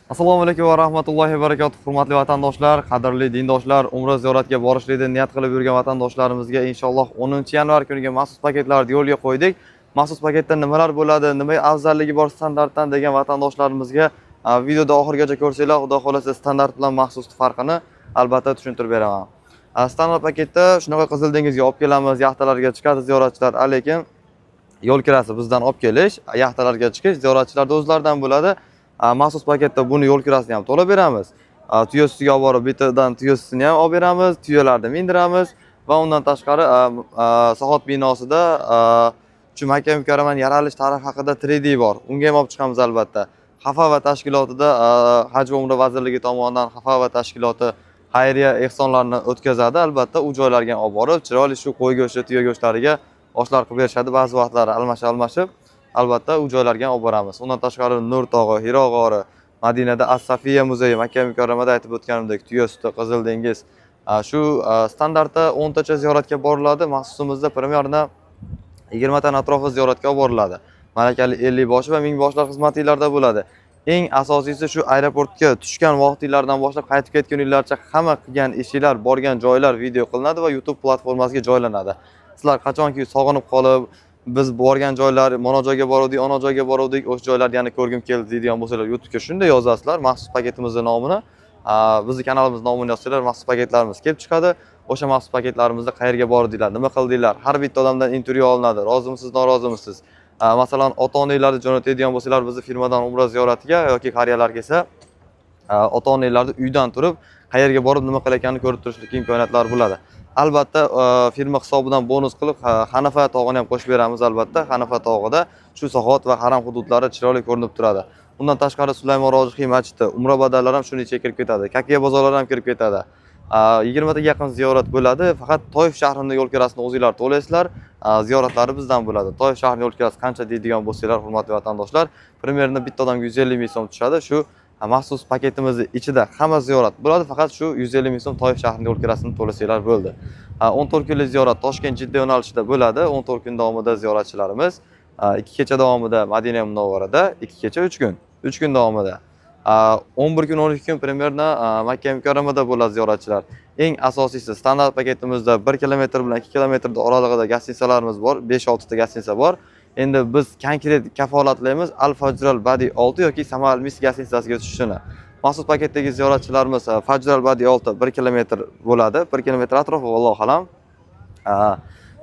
Assalomu alaykum va rahmatullohi va barakatuh. Hurmatli vatandoshlar, qadrli dindoshlar, umra ziyoratiga borishlikni niyat qilib yurgan vatandoshlarimizga inshaalloh 10-yanvar kuniga maxsus paketlarni yo'lga qo'ydik. Maxsus paketda nimalar bo'ladi, nima afzalligi bor standartdan degan vatandoshlarimizga videoda oxirigacha ko'rsanglar, xudo xolasa standart bilan maxsus farqini albatta tushuntirib beraman. Standart paketda shunaqa Qizil dengizga olib kelamiz, yaxtalarga chiqadi ziyoratchilar, lekin yo'l kirasi bizdan olib kelish, yaxtalarga chiqish ziyoratchilarda o'zlaridan bo'ladi. Maxsus paketda buni yo'l kirasini ham to'lab beramiz. Tuyasiga olib borib bitidan tuyasini ham olib beramiz, tuyalarni mindiramiz va undan tashqari Saxot binosida shu Makka mukarramani yaralish tarixi haqida 3D bor. Unga ham olib chiqamiz albatta. Xafa va tashkilotida Haj va Umra vazirligi tomonidan Xafa va tashkiloti xayriya ehsonlarni o'tkazadi. Albatta u joylarga olib borib, chiroyli shu qo'y go'shti, tuya go'shtlariga oshlar qilib berishadi. Ba'zi vaqtlar almashib albatta u joylarga olib boramiz. Undan tashqari Nur tog'i, Hiro g'ori, Madinada As-Safiya muzeyi, Makka mukarramada aytib o'tganimdek tuya suti, Qizil dengiz. Shu standartda 10 tacha ziyoratga boriladi. Maxsusimizda premyerna 20 ta atrofi ziyoratga olib boriladi. Malakali 50 boshi va 1000 boshlar xizmatlilarda bo'ladi. Eng asosiysi shu aeroportga tushgan vaqtlardan boshlab qaytib ketguninglarcha hamma qilgan ishlar, borgan joylar video qilinadi va YouTube platformasiga joylanadi. Sizlar qachonki sog'inib qolib, biz borgan joylar, mana joyga bordik, ana joyga bordik, o'sha joylarni yana ko'rgim keldi deydigan bo'lsalar, YouTube'ga shunday yozasizlar, maxsus paketimizning nomini, bizning kanalimiz nomini yozsanglar, maxsus paketlarimiz kelib chiqadi. O'sha maxsus paketlarimizda qayerga bordinglar, nima qildinglar, har bitta odamdan intervyu olinadi. Rozimisiz, norozimisiz? Masalan, ota-onalarni jo'natadigan bo'lsalar, bizni firmadan umra ziyoratiga yoki qariyalar kelsa, ota-onalarni uydan turib, qayerga borib, nima qilayotganini ko'rib turishlik imkoniyatlari bo'ladi. Albatta firma hisobidan bonus qilib Hanafa tog'ini ham qo'shib beramiz albatta. Hanafa tog'ida shu Saxot va Haram hududlari chiroyli ko'rinib turadi. Undan tashqari Sulaymon Rojihiy masjidi, umra badallari ham shuni ichiga kirib ketadi. Kakiya bozorlari ham kirib ketadi. 20 taga yaqin ziyorat bo'ladi. Faqat Toyif shahrining yo'l kirasini o'zingizlar to'laysizlar. Ziyoratlari bizdan bo'ladi. Toyif shahrining yo'l kirasi qancha deydigan bo'lsanglar, hurmatli vatandoshlar, premyerni bitta odamga 150 ming so'm tushadi. Shu maxsus paketimizning ichida hamma ziyorat bo'ladi, faqat shu 150 ming so'm Toyif shahrining yo'l kirasini to'lasanglar bo'ldi. 14 kunlik ziyorat Toshkent Jidda yo'nalishida bo'ladi. 14 kun davomida ziyoratchilarimiz 2 kecha davomida Madina Munawvarada, 2 kecha 3 kun. 3 kun davomida 11 kun 12 kun premyerna Makka mukarramada bo'ladi ziyoratchilar. Eng asosiysi standart paketimizda 1 kilometr bilan 2 kilometrda oralig'ida gostinitsalarimiz bor, 5-6 ta gostinitsa bor. Endi biz konkret kafolatlaymiz Al-Fajral Badi 6 yoki Samal Mis gostinitsasiga tushishini. Maxsus paketdagi ziyoratchilarimiz Fajral Badi 6 1 kilometr bo'ladi. 1 kilometr atrofi vallohu alam.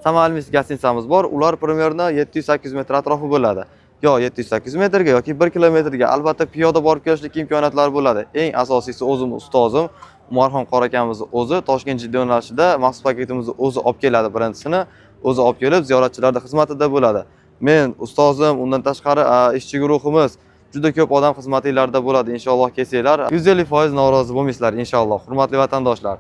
Samal Mis gostinitsamiz bor. Ular premyerna 700-800 metr atrofi bo'ladi. Yo 700-800 metrga yoki 1 kilometrga albatta piyoda borib kelishlik imkoniyatlari bo'ladi. Eng asosiysi o'zim ustozim Umarxon qora akamiz o'zi Toshkent Jidda yo'nalishida maxsus paketimizni o'zi olib keladi, birinchisini o'zi olib kelib ziyoratchilarning xizmatida bo'ladi. Men ustozim, undan tashqari ishchi guruhimiz juda ko'p odam xizmatlarida bo'ladi. Inshaalloh kelsanglar 150% norozi bo'lmaysizlar inshaalloh. Hurmatli vatandoshlar,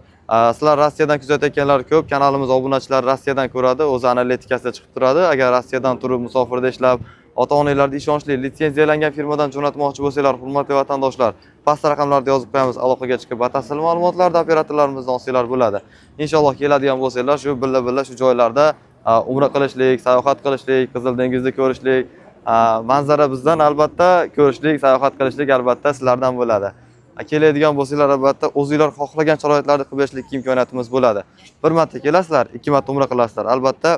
sizlar Rossiyadan kuzatayotganlar ko'p, kanalimiz obunachilari Rossiyadan ko'radi, o'zi analitikasida chiqib turadi. Agar Rossiyadan turib musofirda ishlab, ota-onalarni ishonchli litsenziyalangan firmadan jo'natmoqchi bo'lsanglar, hurmatli vatandoshlar, past raqamlarda yozib qo'yamiz, aloqaga chiqib batafsil ma'lumotlarni operatorlarimizdan olsanglar bo'ladi. Inshaalloh keladigan bo'lsanglar, shu billa shu joylarda umra qilishlik, sayohat qilishlik, Qizil dengizni ko'rishlik, manzara bizdan albatta ko'rishlik, sayohat qilishlik albatta sizlardan bo'ladi. Keladigan bo'lsanglar albatta o'zingizlar xohlagan sharoitlarda qilib berishlik imkoniyatimiz bo'ladi. Bir marta kelasizlar, 2 marta umra qilasizlar. Albatta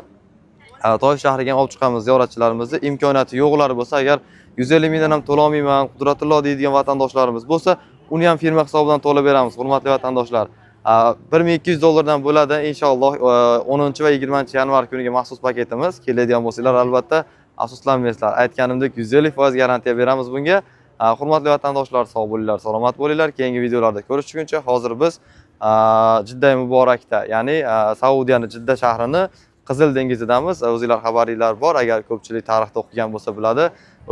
Toyif shahriga ham olib chiqamiz ziyoratchilarimizni. Imkoniyati yo'qlari bo'lsa, agar 150 mingdan ham to'la olmayman, Qudratulloh deydigan vatandoshlarimiz bo'lsa, uni ham firma hisobidan to'lab beramiz, hurmatli vatandoshlar. $1200 bo'ladi inshaalloh 10 va 20 yanvar kuniga maxsus paketimiz. Keladigan bo'lsanglar albatta afsuslanmaysizlar. Aytganimdek 150% garantiya beramiz bunga. Hurmatli vatandoshlar, sog' bo'linglar, salomat bo'linglar. Keyingi videolarda ko'rishguncha hozir biz Jidda Muborakda, ya'ni Saudiyaning Jidda shahrini Qizil dengizidamiz. O'zingizlar xabaringlar bor, agar ko'pchilik tarixda o'qigan bo'lsa biladi.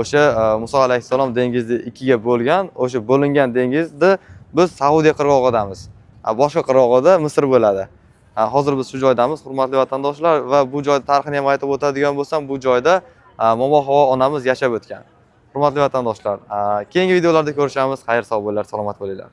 O'sha Muso alayhissalom dengizni ikkiga bo'lgan, o'sha bo'lingan dengizni biz Saudiya qirg'og'idamiz. Boshqa qirg'og'ida Misr bo'ladi. Hozir biz shu joydamiz, hurmatli vatandoshlar, va bu joy tarixini ham aytib o'tadigan bo'lsam, bu joyda Momo Havo onamiz yashab o'tgan. Hurmatli vatandoshlar, keyingi videolarda ko'rishamiz. Xayr, sog' bo'linglar, salomat bo'linglar.